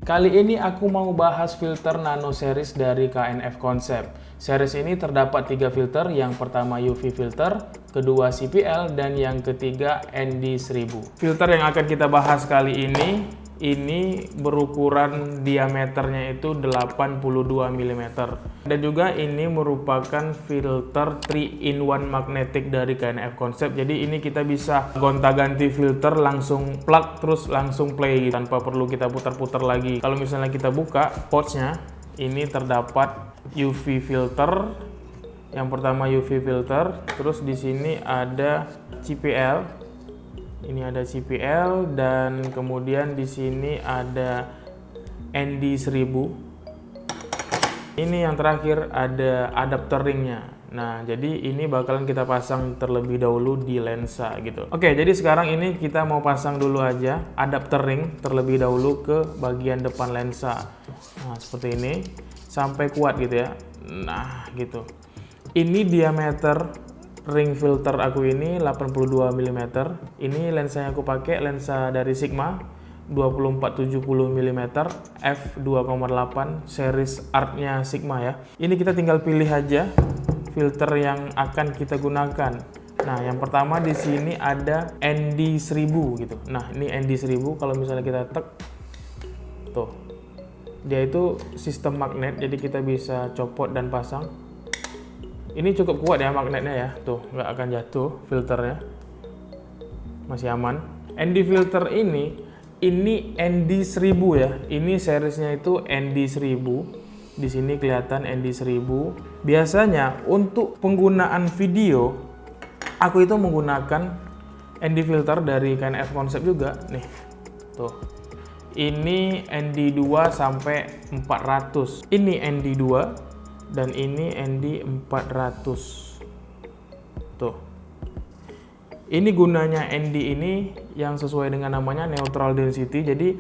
Kali ini aku mau bahas filter nano series dari KNF Concept. Series ini terdapat 3 filter, yang pertama UV filter, kedua CPL, dan yang ketiga ND1000. Filter yang akan kita bahas kali ini berukuran diameternya itu 82 mm. Dan juga ini merupakan filter 3-in-1 magnetic dari KNF Concept. Jadi ini kita bisa gonta-ganti filter, langsung plug terus langsung play tanpa perlu kita putar-putar lagi. Kalau misalnya kita buka pouchnya, ini terdapat UV filter. Yang pertama UV filter, terus di sini ada CPL. Ini ada CPL, dan kemudian di sini ada ND1000. Ini yang terakhir ada adapter ringnya. Nah, jadi ini bakalan kita pasang terlebih dahulu di lensa gitu. Oke, jadi sekarang ini kita mau pasang dulu aja adapter ring terlebih dahulu ke bagian depan lensa. Nah, seperti ini sampai kuat gitu ya. Nah, gitu. Ini diameter ring filter aku ini 82 mm. Ini lensa yang aku pakai lensa dari Sigma 24-70 mm f2,8 series art-nya Sigma ya. Ini kita tinggal pilih aja filter yang akan kita gunakan. Nah, yang pertama di sini ada ND1000 gitu. Nah, ini ND1000, kalau misalnya kita tek tuh. Dia itu sistem magnet, jadi kita bisa copot dan pasang. Ini cukup kuat ya magnetnya ya, tuh nggak akan jatuh filternya, masih aman. ND filter ini ND1000 ya, ini seriesnya itu ND1000. Di sini kelihatan ND1000. Biasanya untuk penggunaan video, aku itu menggunakan ND filter dari KNF Concept juga, nih, tuh. Ini ND2 sampai 400. Ini ND2. Dan ini ND400 tuh. Ini gunanya ND ini yang sesuai dengan namanya neutral density. Jadi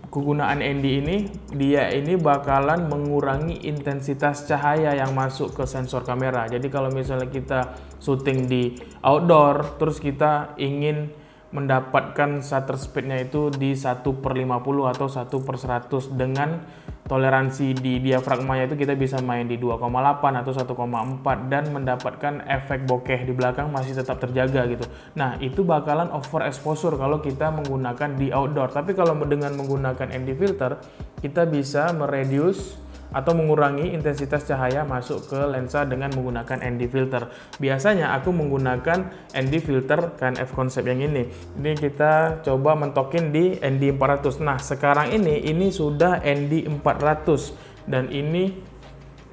kegunaan ND ini, dia ini bakalan mengurangi intensitas cahaya yang masuk ke sensor kamera. Jadi kalau misalnya kita syuting di outdoor, terus kita ingin mendapatkan shutter speednya itu di 1/50 atau 1/100, dengan toleransi di diafragmanya itu kita bisa main di 2,8 atau 1,4 dan mendapatkan efek bokeh di belakang masih tetap terjaga gitu. Nah, itu bakalan overexposure kalau kita menggunakan di outdoor. Tapi kalau dengan menggunakan ND filter, kita bisa mereduce atau mengurangi intensitas cahaya masuk ke lensa dengan menggunakan ND filter. Biasanya aku menggunakan ND filter KNF Concept yang ini. Ini kita coba mentokin di ND400. Nah, sekarang ini sudah ND400 dan ini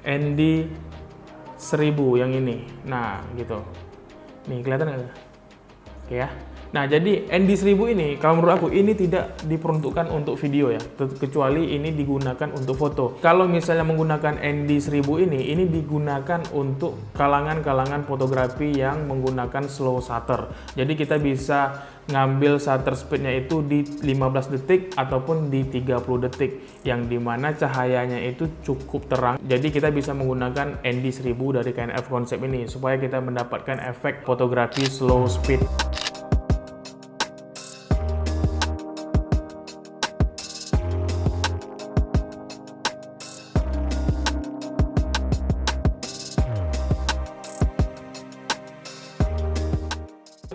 ND1000 yang ini. Nah, gitu. Nih, kelihatan nggak? Oke ya. Nah, jadi ND1000 ini, kalau menurut aku, ini tidak diperuntukkan untuk video ya, kecuali ini digunakan untuk foto. Kalau misalnya menggunakan ND1000 ini digunakan untuk kalangan-kalangan fotografi yang menggunakan slow shutter. Jadi kita bisa ngambil shutter speednya itu di 15 detik ataupun di 30 detik, yang dimana cahayanya itu cukup terang. Jadi kita bisa menggunakan ND1000 dari KNF Concept ini, supaya kita mendapatkan efek fotografi slow speed.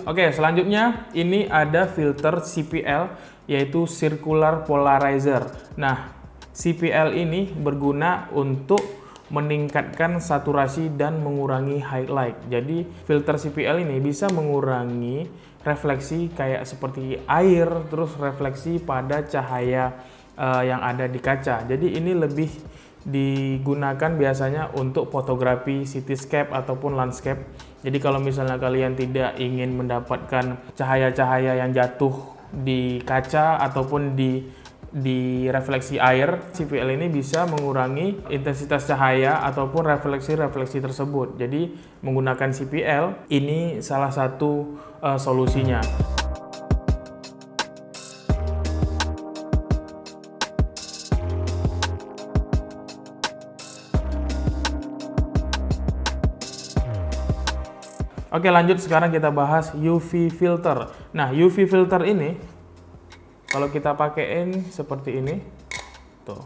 Oke, selanjutnya ini ada filter CPL, yaitu Circular Polarizer. Nah, CPL ini berguna untuk meningkatkan saturasi dan mengurangi highlight. Jadi filter CPL ini bisa mengurangi refleksi kayak seperti air, terus refleksi pada cahaya yang ada di kaca. Jadi ini lebih digunakan biasanya untuk fotografi cityscape ataupun landscape. Jadi kalau misalnya kalian tidak ingin mendapatkan cahaya-cahaya yang jatuh di kaca ataupun di refleksi air, CPL ini bisa mengurangi intensitas cahaya ataupun refleksi-refleksi tersebut. Jadi menggunakan CPL ini salah satu solusinya. Oke, lanjut, sekarang kita bahas UV filter. Nah, UV filter ini kalau kita pakein seperti ini, tuh.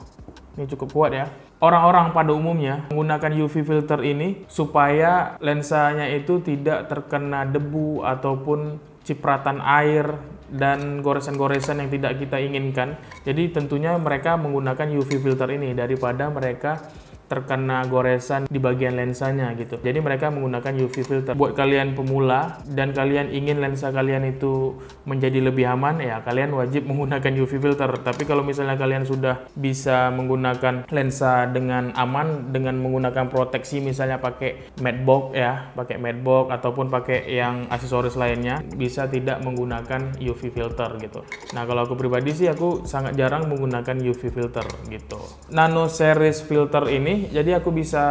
Ini cukup kuat ya. Orang-orang pada umumnya menggunakan UV filter ini supaya lensanya itu tidak terkena debu ataupun cipratan air dan goresan-goresan yang tidak kita inginkan. Jadi tentunya mereka menggunakan UV filter ini daripada mereka terkena goresan di bagian lensanya gitu. Jadi mereka menggunakan UV filter. Buat kalian pemula dan kalian ingin lensa kalian itu menjadi lebih aman, ya kalian wajib menggunakan UV filter. Tapi kalau misalnya kalian sudah bisa menggunakan lensa dengan aman dengan menggunakan proteksi, misalnya pakai matte box ya, pakai matte box ataupun pakai yang aksesoris lainnya, bisa tidak menggunakan UV filter gitu. Nah, kalau aku pribadi sih aku sangat jarang menggunakan UV filter gitu. Nano series filter ini, jadi aku bisa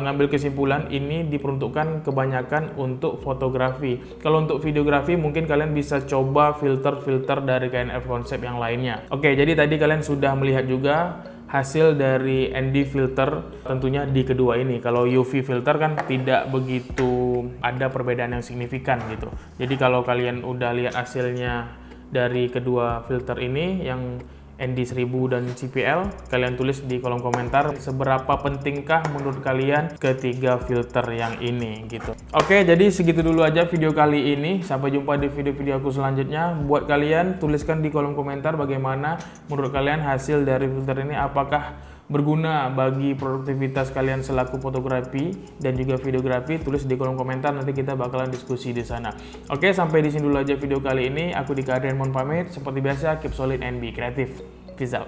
ngambil kesimpulan ini diperuntukkan kebanyakan untuk fotografi. Kalau untuk videografi mungkin kalian bisa coba filter-filter dari KNF Concept yang lainnya. Oke, jadi tadi kalian sudah melihat juga hasil dari ND filter tentunya di kedua ini. Kalau UV filter kan tidak begitu ada perbedaan yang signifikan gitu. Jadi kalau kalian udah lihat hasilnya dari kedua filter ini yang ND1000 dan CPL, kalian tulis di kolom komentar seberapa pentingkah menurut kalian ketiga filter yang ini gitu. Oke, jadi segitu dulu aja video kali ini. Sampai jumpa di video-video aku selanjutnya. Buat kalian, tuliskan di kolom komentar bagaimana menurut kalian hasil dari filter ini, apakah berguna bagi produktivitas kalian selaku fotografi dan juga videografi. Tulis di kolom komentar, nanti kita bakalan diskusi di sana. Oke, sampai di sini dulu aja video kali ini. Aku Dika Adrian mohon pamit. Seperti biasa, keep solid and be creative. Peace out.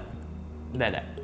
Dadah.